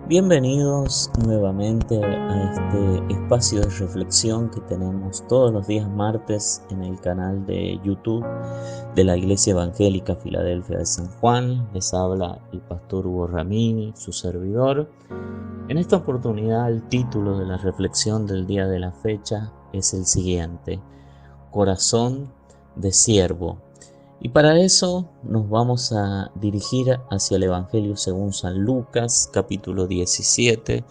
Bienvenidos nuevamente a este espacio de reflexión que tenemos todos los días martes en el canal de YouTube de la Iglesia Evangélica Filadelfia de San Juan. Les habla el pastor Hugo Ramini, su servidor. En esta oportunidad el título de la reflexión del día de la fecha es el siguiente: Corazón de siervo. Y para eso nos vamos a dirigir hacia el Evangelio según San Lucas, capítulo 17,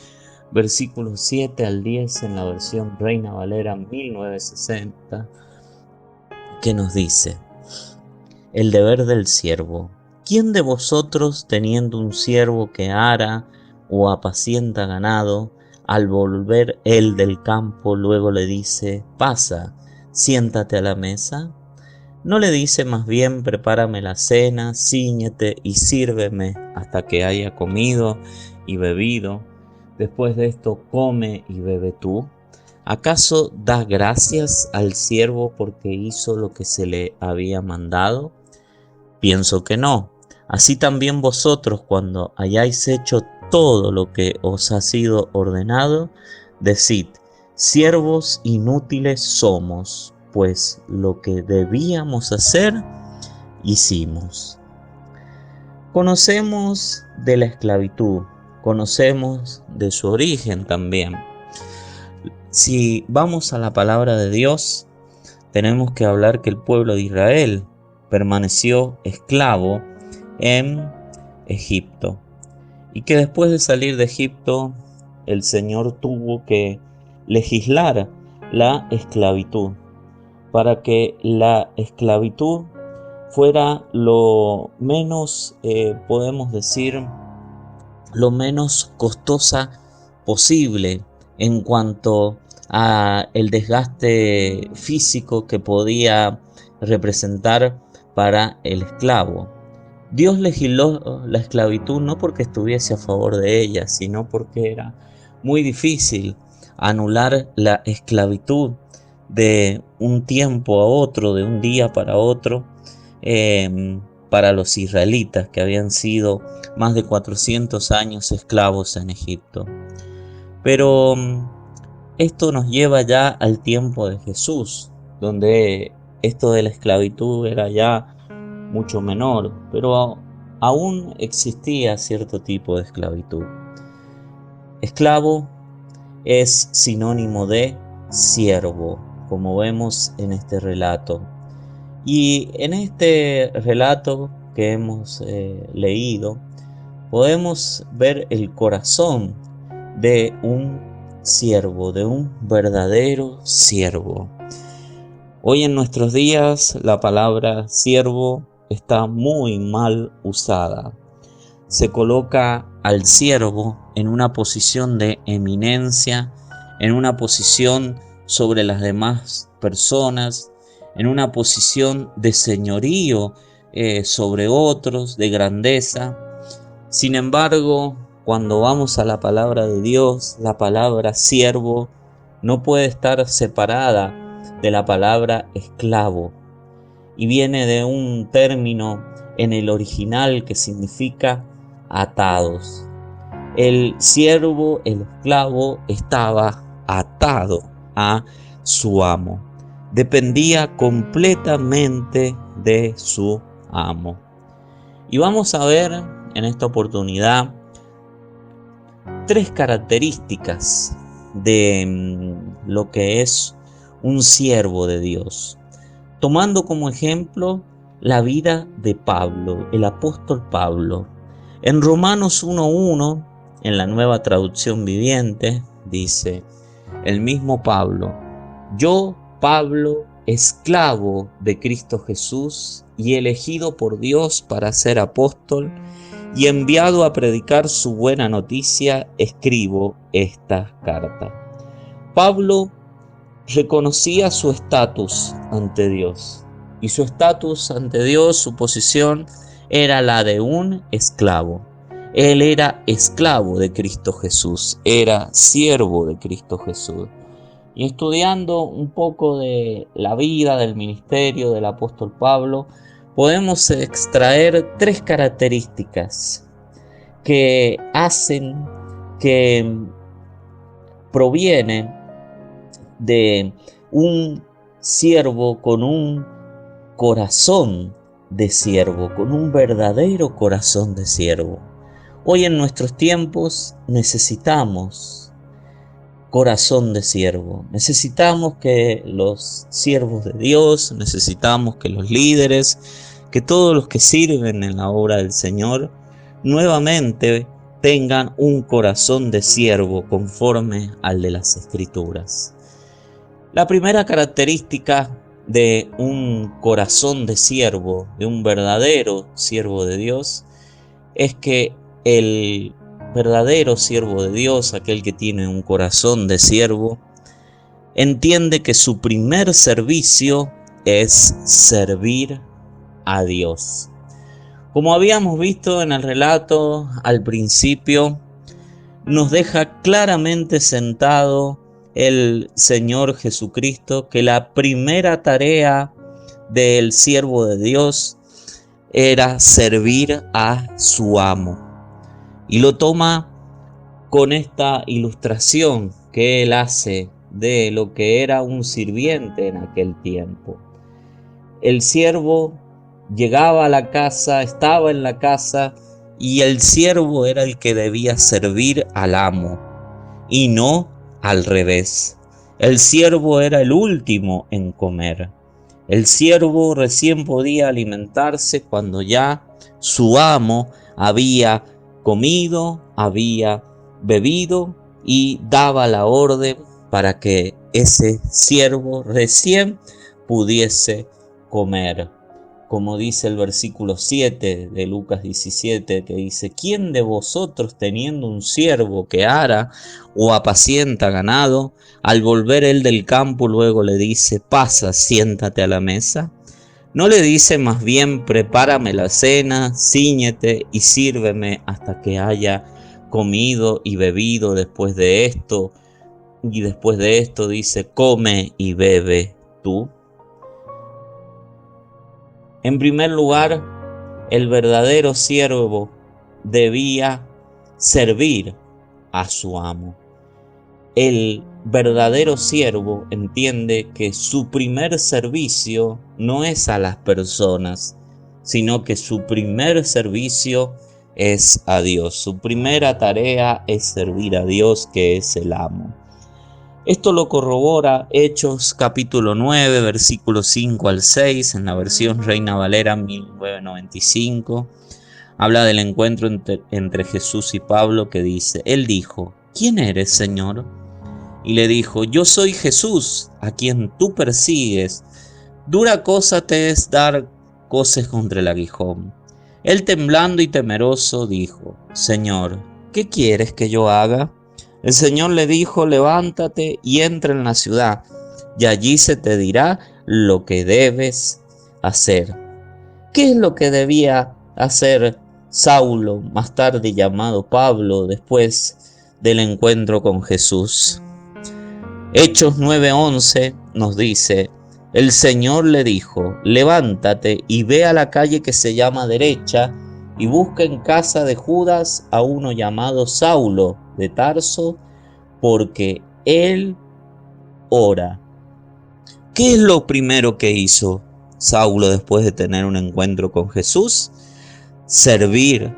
versículos 7 al 10 en la versión Reina Valera 1960, que nos dice: El deber del siervo. ¿Quién de vosotros, teniendo un siervo que ara o apacienta ganado, al volver él del campo, luego le dice: pasa, siéntate a la mesa? ¿No le dice más bien: prepárame la cena, cíñete y sírveme hasta que haya comido y bebido? Después de esto, come y bebe tú. ¿Acaso da gracias al siervo porque hizo lo que se le había mandado? Pienso que no. Así también vosotros, cuando hayáis hecho todo lo que os ha sido ordenado, decid: siervos inútiles somos, pues lo que debíamos hacer, hicimos. Conocemos de la esclavitud, conocemos de su origen también. Si vamos a la palabra de Dios, tenemos que hablar que el pueblo de Israel permaneció esclavo en Egipto, y que después de salir de Egipto, el Señor tuvo que legislar la esclavitud, para que la esclavitud fuera lo menos, podemos decir, lo menos costosa posible en cuanto a el desgaste físico que podía representar para el esclavo. Dios legisló la esclavitud no porque estuviese a favor de ella, sino porque era muy difícil anular la esclavitud de un tiempo a otro, de un día para otro, para los israelitas que habían sido más de 400 años esclavos en Egipto. Pero esto nos lleva ya al tiempo de Jesús, donde esto de la esclavitud era ya mucho menor, pero aún existía cierto tipo de esclavitud. Esclavo es sinónimo de siervo, como vemos en este relato. Y en este relato que hemos leído, podemos ver el corazón de un siervo, de un verdadero siervo. Hoy en nuestros días la palabra siervo está muy mal usada. Se coloca al siervo en una posición de eminencia, en una posición sobre las demás personas, en una posición de señorío sobre otros, de grandeza. Sin embargo, cuando vamos a la palabra de Dios, la palabra siervo no puede estar separada de la palabra esclavo, y viene de un término en el original que significa atados. El siervo, el esclavo, estaba atado a su amo, dependía completamente de su amo. Y vamos a ver en esta oportunidad tres características de lo que es un siervo de Dios, tomando como ejemplo la vida de Pablo, el apóstol Pablo. En Romanos 1:1, en la Nueva Traducción Viviente, dice el mismo Pablo: yo, Pablo, esclavo de Cristo Jesús y elegido por Dios para ser apóstol y enviado a predicar su buena noticia, escribo esta carta. Pablo reconocía su estatus ante Dios, y su estatus ante Dios, su posición, era la de un esclavo. Él era esclavo de Cristo Jesús, era siervo de Cristo Jesús. Y estudiando un poco de la vida, del ministerio del apóstol Pablo, podemos extraer tres características que hacen que proviene de un siervo con un corazón de siervo, con un verdadero corazón de siervo. Hoy en nuestros tiempos necesitamos corazón de siervo. Necesitamos que los siervos de Dios, necesitamos que los líderes, que todos los que sirven en la obra del Señor, nuevamente tengan un corazón de siervo conforme al de las Escrituras. La primera característica de un corazón de siervo, de un verdadero siervo de Dios, es que el verdadero siervo de Dios, aquel que tiene un corazón de siervo, entiende que su primer servicio es servir a Dios. Como habíamos visto en el relato al principio, nos deja claramente sentado el Señor Jesucristo que la primera tarea del siervo de Dios era servir a su amo. Y lo toma con esta ilustración que él hace de lo que era un sirviente en aquel tiempo. El siervo llegaba a la casa, estaba en la casa, y el siervo era el que debía servir al amo, y no al revés. El siervo era el último en comer. El siervo recién podía alimentarse cuando ya su amo había comido, había bebido y daba la orden para que ese siervo recién pudiese comer. Como dice el versículo 7 de Lucas 17, que dice: ¿Quién de vosotros, teniendo un siervo que ara o apacienta ganado, al volver él del campo luego le dice: pasa, siéntate a la mesa? ¿No le dice más bien: prepárame la cena, cíñete y sírveme hasta que haya comido y bebido? Después de esto dice: come y bebe tú. En primer lugar, el verdadero siervo debía servir a su amo. El verdadero siervo entiende que su primer servicio no es a las personas, sino que su primer servicio es a Dios. Su primera tarea es servir a Dios, que es el amo. Esto lo corrobora Hechos capítulo 9, versículos 5 al 6, en la versión Reina Valera 1995. Habla del encuentro entre Jesús y Pablo, que dice: Él dijo: ¿quién eres, Señor? Y le dijo: yo soy Jesús, a quien tú persigues. Dura cosa te es dar coces contra el aguijón. Él, temblando y temeroso, dijo: Señor, ¿qué quieres que yo haga? El Señor le dijo: levántate y entra en la ciudad, y allí se te dirá lo que debes hacer. ¿Qué es lo que debía hacer Saulo, más tarde llamado Pablo, después del encuentro con Jesús? Hechos 9:11 nos dice: el Señor le dijo: levántate y ve a la calle que se llama Derecha, y busca en casa de Judas a uno llamado Saulo de Tarso, porque él ora. ¿Qué es lo primero que hizo Saulo después de tener un encuentro con Jesús? Servir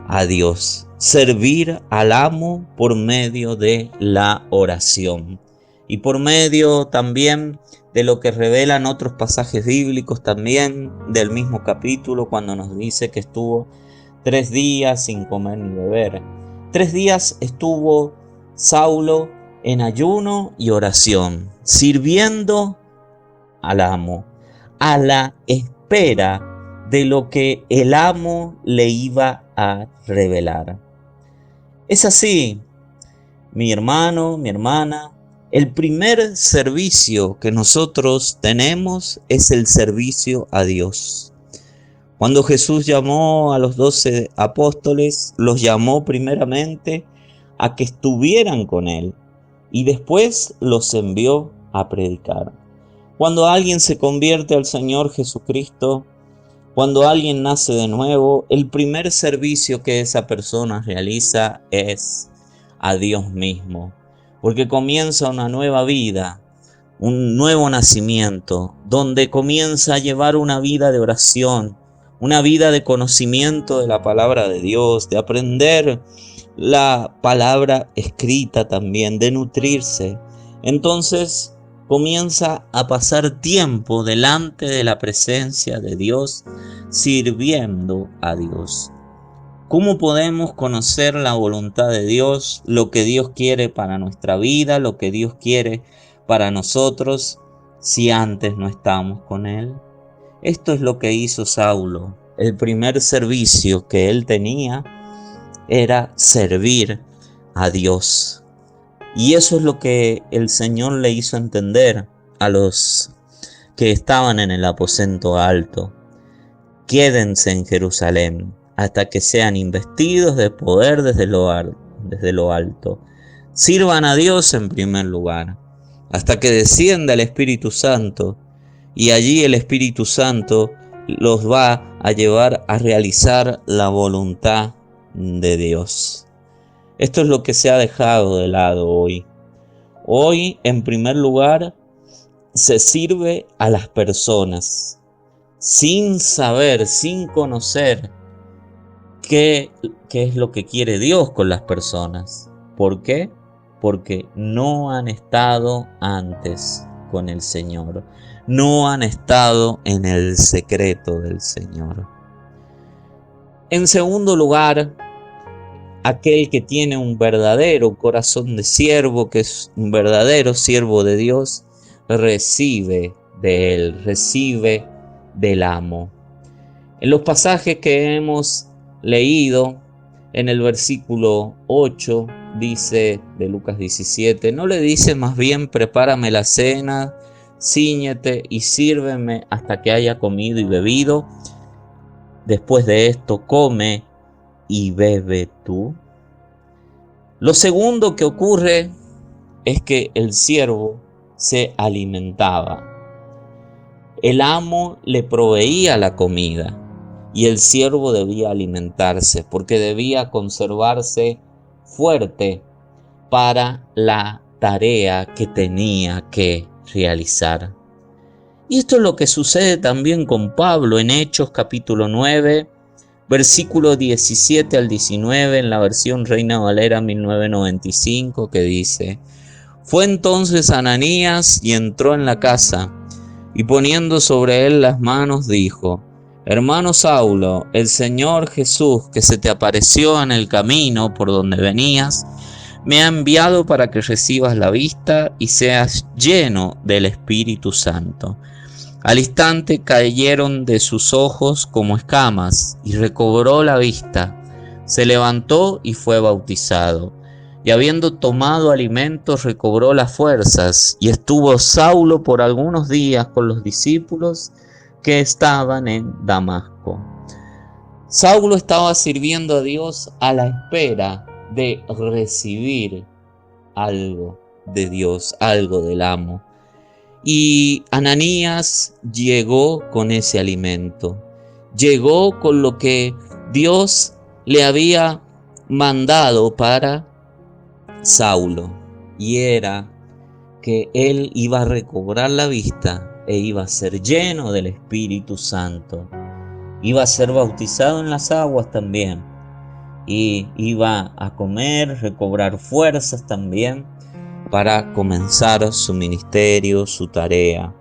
a Dios, servir al amo por medio de la oración. Y por medio también de lo que revelan otros pasajes bíblicos también del mismo capítulo, cuando nos dice que estuvo 3 días sin comer ni beber. 3 días estuvo Saulo en ayuno y oración, sirviendo al amo, a la espera de lo que el amo le iba a revelar. Es así, mi hermano, mi hermana. El primer servicio que nosotros tenemos es el servicio a Dios. Cuando Jesús llamó a los 12 apóstoles, los llamó primeramente a que estuvieran con Él y después los envió a predicar. Cuando alguien se convierte al Señor Jesucristo, cuando alguien nace de nuevo, el primer servicio que esa persona realiza es a Dios mismo, porque comienza una nueva vida, un nuevo nacimiento, donde comienza a llevar una vida de oración, una vida de conocimiento de la palabra de Dios, de aprender la palabra escrita también, de nutrirse. Entonces comienza a pasar tiempo delante de la presencia de Dios, sirviendo a Dios. ¿Cómo podemos conocer la voluntad de Dios, lo que Dios quiere para nuestra vida, lo que Dios quiere para nosotros, si antes no estamos con Él? Esto es lo que hizo Saulo. El primer servicio que él tenía era servir a Dios. Y eso es lo que el Señor le hizo entender a los que estaban en el aposento alto. Quédense en Jerusalén hasta que sean investidos de poder desde lo alto. Sirvan a Dios en primer lugar, hasta que descienda el Espíritu Santo, y allí el Espíritu Santo los va a llevar a realizar la voluntad de Dios. Esto es lo que se ha dejado de lado hoy. Hoy, en primer lugar, se sirve a las personas, sin saber, sin conocer qué es lo que quiere Dios con las personas. ¿Por qué? Porque no han estado antes con el Señor. No han estado en el secreto del Señor. En segundo lugar, aquel que tiene un verdadero corazón de siervo, que es un verdadero siervo de Dios, recibe de Él, recibe del amo. En los pasajes que hemos leído, en el versículo 8, dice de Lucas 17, ¿no le dice más bien prepárame la cena, cíñete y sírveme hasta que haya comido y bebido? Después de esto, come y bebe tú. Lo segundo que ocurre es que el siervo se alimentaba. El amo le proveía la comida y el siervo debía alimentarse porque debía conservarse fuerte para la tarea que tenía que realizar. Y esto es lo que sucede también con Pablo en Hechos capítulo 9, versículo 17 al 19 en la versión Reina Valera 1995, que dice: Fue entonces Ananías y entró en la casa, y poniendo sobre él las manos dijo: Hermano Saulo, el Señor Jesús, que se te apareció en el camino por donde venías, me ha enviado para que recibas la vista y seas lleno del Espíritu Santo. Al instante cayeron de sus ojos como escamas y recobró la vista. Se levantó y fue bautizado. Y habiendo tomado alimentos recobró las fuerzas, y estuvo Saulo por algunos días con los discípulos que estaban en Damasco. Saulo estaba sirviendo a Dios a la espera de recibir algo de Dios, algo del amo. Y Ananías llegó con ese alimento, llegó con lo que Dios le había mandado para Saulo, y era que él iba a recobrar la vista e iba a ser lleno del Espíritu Santo, iba a ser bautizado en las aguas también, y iba a comer, recobrar fuerzas también para comenzar su ministerio, su tarea.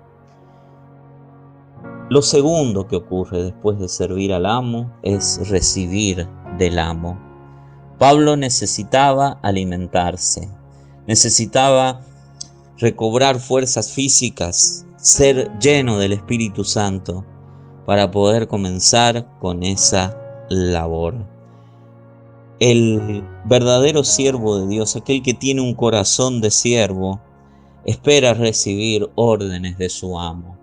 Lo segundo que ocurre después de servir al amo es recibir del amo. Pablo necesitaba alimentarse, necesitaba recobrar fuerzas físicas, ser lleno del Espíritu Santo para poder comenzar con esa labor. El verdadero siervo de Dios, aquel que tiene un corazón de siervo, espera recibir órdenes de su amo.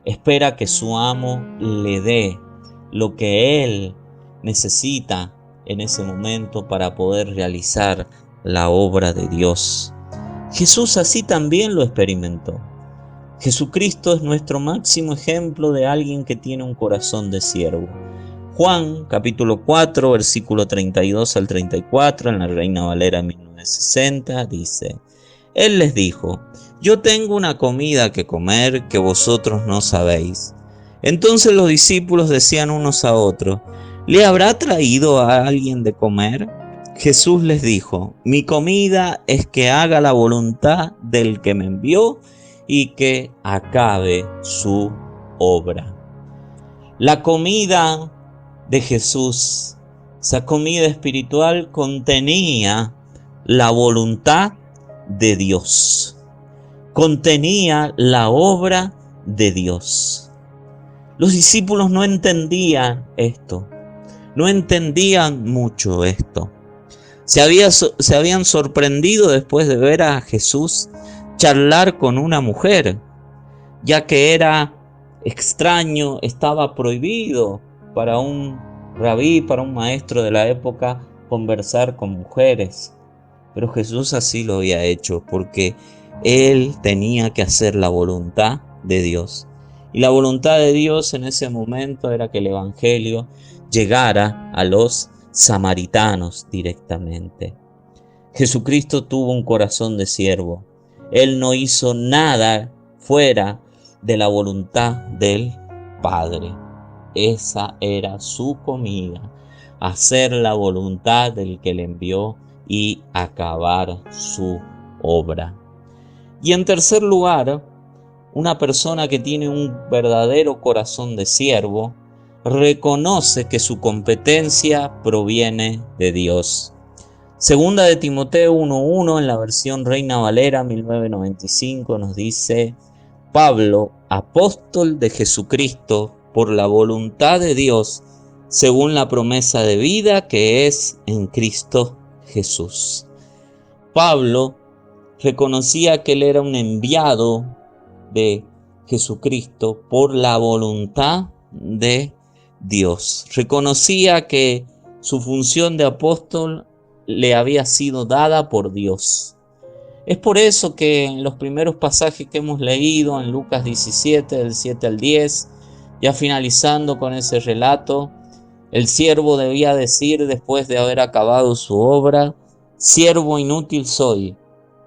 Espera que su amo le dé lo que él necesita en ese momento para poder realizar la obra de Dios. Jesús así también lo experimentó. Jesucristo es nuestro máximo ejemplo de alguien que tiene un corazón de siervo. Juan capítulo 4, versículo 32 al 34, en la Reina Valera 1960, dice: Él les dijo: yo tengo una comida que comer que vosotros no sabéis. Entonces los discípulos decían unos a otros: ¿le habrá traído a alguien de comer? Jesús les dijo: mi comida es que haga la voluntad del que me envió y que acabe su obra. La comida de Jesús, esa comida espiritual, contenía la voluntad de Dios, contenía la obra de Dios. Los discípulos no entendían esto, no entendían mucho esto. Se habían sorprendido después de ver a Jesús charlar con una mujer, ya que era extraño, estaba prohibido para un rabí, para un maestro de la época, conversar con mujeres. Pero Jesús así lo había hecho porque Él tenía que hacer la voluntad de Dios. Y la voluntad de Dios en ese momento era que el Evangelio llegara a los samaritanos directamente. Jesucristo tuvo un corazón de siervo. Él no hizo nada fuera de la voluntad del Padre. Esa era su comida, hacer la voluntad del que le envió y acabar su obra. Y en tercer lugar, una persona que tiene un verdadero corazón de siervo reconoce que su competencia proviene de Dios. Segunda de Timoteo 1:1, en la versión Reina Valera 1995, nos dice: Pablo, apóstol de Jesucristo, por la voluntad de Dios, según la promesa de vida que es en Cristo Jesús. Pablo reconocía que él era un enviado de Jesucristo por la voluntad de Dios. Reconocía que su función de apóstol le había sido dada por Dios. Es por eso que en los primeros pasajes que hemos leído, en Lucas 17, del 7 al 10, ya finalizando con ese relato, el siervo debía decir, después de haber acabado su obra: siervo inútil soy,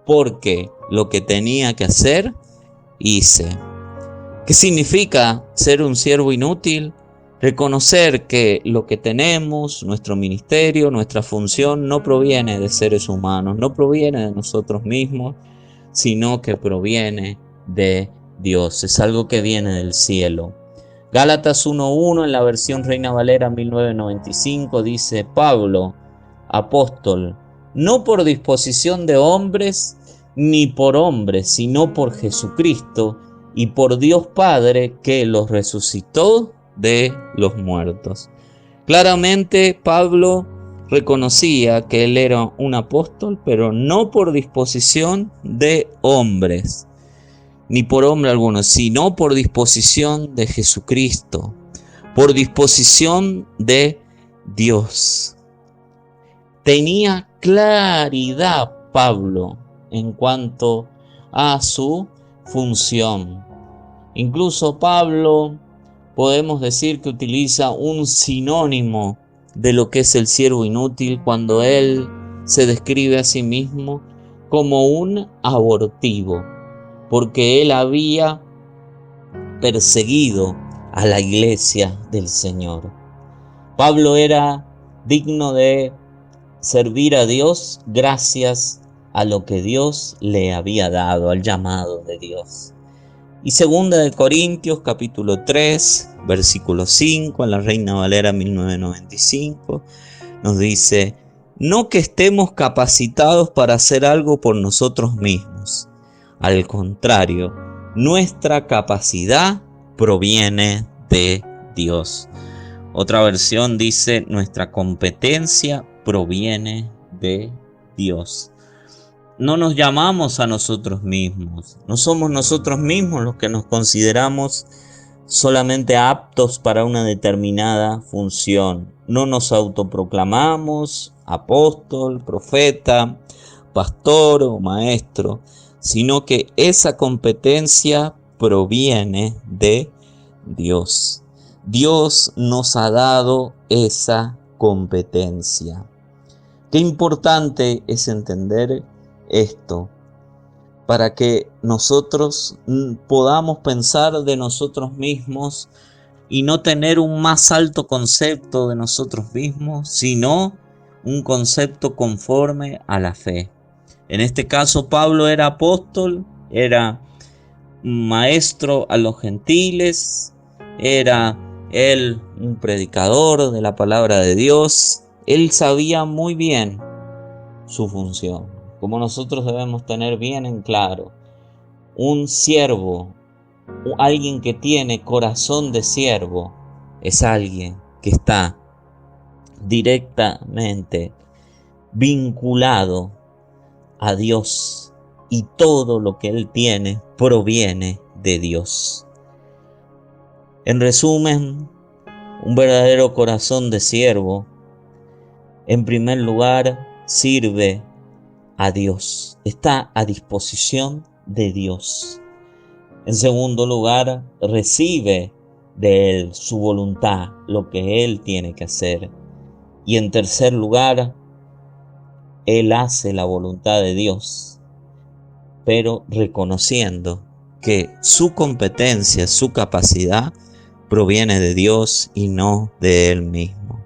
porque lo que tenía que hacer, hice. ¿Qué significa ser un siervo inútil? Reconocer que lo que tenemos, nuestro ministerio, nuestra función, no proviene de seres humanos, no proviene de nosotros mismos, sino que proviene de Dios. Es algo que viene del cielo. Gálatas 1:1, en la versión Reina Valera 1995, dice: Pablo, apóstol, no por disposición de hombres ni por hombres, sino por Jesucristo y por Dios Padre, que los resucitó de los muertos. Claramente Pablo reconocía que él era un apóstol, pero no por disposición de hombres, ni por hombre alguno, sino por disposición de Jesucristo, por disposición de Dios. Tenía claridad Pablo en cuanto a su función. Incluso Pablo, podemos decir que utiliza un sinónimo de lo que es el siervo inútil cuando él se describe a sí mismo como un abortivo, porque él había perseguido a la iglesia del Señor. Pablo era digno de servir a Dios gracias a lo que Dios le había dado, al llamado de Dios. Y segunda de Corintios capítulo 3, versículo 5, en la Reina Valera 1995, nos dice: no que estemos capacitados para hacer algo por nosotros mismos. Al contrario, nuestra capacidad proviene de Dios. Otra versión dice: nuestra competencia proviene de Dios. No nos llamamos a nosotros mismos, no somos nosotros mismos los que nos consideramos solamente aptos para una determinada función. No nos autoproclamamos apóstol, profeta, pastor o maestro, sino que esa competencia proviene de Dios. Dios nos ha dado esa competencia. Qué importante es entender esto para que nosotros podamos pensar de nosotros mismos y no tener un más alto concepto de nosotros mismos, sino un concepto conforme a la fe. En este caso, Pablo era apóstol, era maestro a los gentiles, era él un predicador de la palabra de Dios. Él sabía muy bien su función, como nosotros debemos tener bien en claro. Un siervo, alguien que tiene corazón de siervo, es alguien que está directamente vinculado a Dios y todo lo que él tiene proviene de Dios. En resumen, un verdadero corazón de siervo, en primer lugar, sirve a Dios, está a disposición de Dios. En segundo lugar, recibe de Él su voluntad, lo que Él tiene que hacer. Y en tercer lugar, Él hace la voluntad de Dios, pero reconociendo que su competencia, su capacidad, proviene de Dios y no de Él mismo.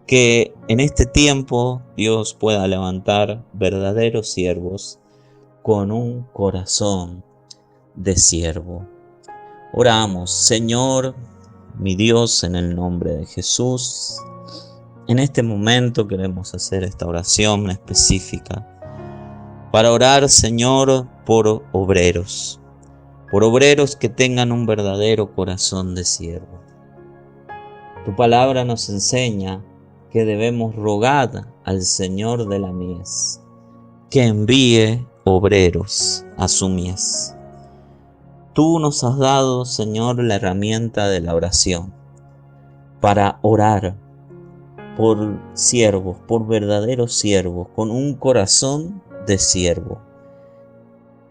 Que en este tiempo Dios pueda levantar verdaderos siervos con un corazón de siervo. Oramos. Señor, mi Dios, en el nombre de Jesús, en este momento queremos hacer esta oración específica para orar, Señor, por obreros que tengan un verdadero corazón de siervo. Tu palabra nos enseña que debemos rogar al Señor de la mies que envíe obreros a su mies. Tú nos has dado, Señor, la herramienta de la oración para orar por siervos, por verdaderos siervos, con un corazón de siervo,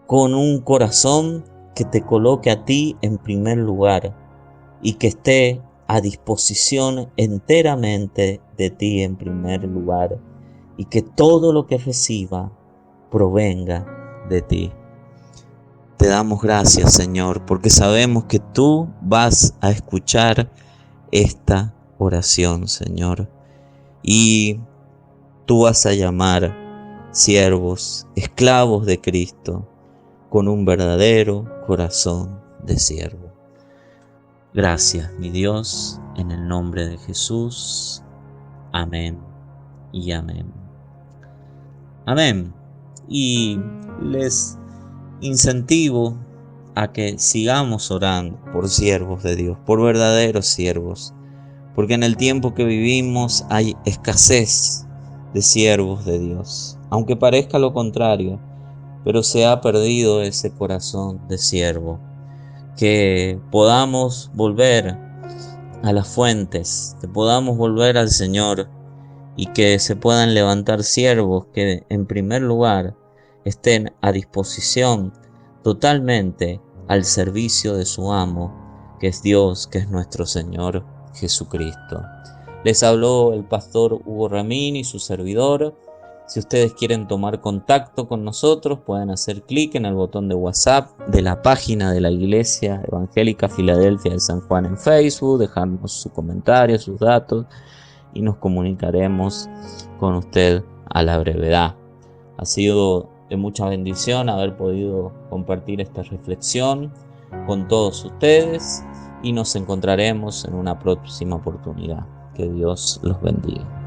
con un corazón que te coloque a ti en primer lugar y que esté a disposición enteramente de ti en primer lugar, y que todo lo que reciba provenga de ti. Te damos gracias, Señor, porque sabemos que tú vas a escuchar esta oración, Señor, y tú vas a llamar siervos, esclavos de Cristo, con un verdadero corazón de siervo. Gracias, mi Dios, en el nombre de Jesús. Amén y amén. Amén. Y les incentivo a que sigamos orando por siervos de Dios, por verdaderos siervos, porque en el tiempo que vivimos hay escasez de siervos de Dios, aunque parezca lo contrario, pero se ha perdido ese corazón de siervo. Que podamos volver a las fuentes, que podamos volver al Señor y que se puedan levantar siervos que en primer lugar estén a disposición totalmente al servicio de su amo, que es Dios, que es nuestro Señor Jesucristo. Les habló el pastor Hugo Ramín y su servidor. Si ustedes quieren tomar contacto con nosotros, pueden hacer clic en el botón de WhatsApp de la página de la Iglesia Evangélica Filadelfia de San Juan en Facebook, dejarnos su comentario, sus datos y nos comunicaremos con usted a la brevedad. Ha sido de mucha bendición haber podido compartir esta reflexión con todos ustedes y nos encontraremos en una próxima oportunidad. Que Dios los bendiga.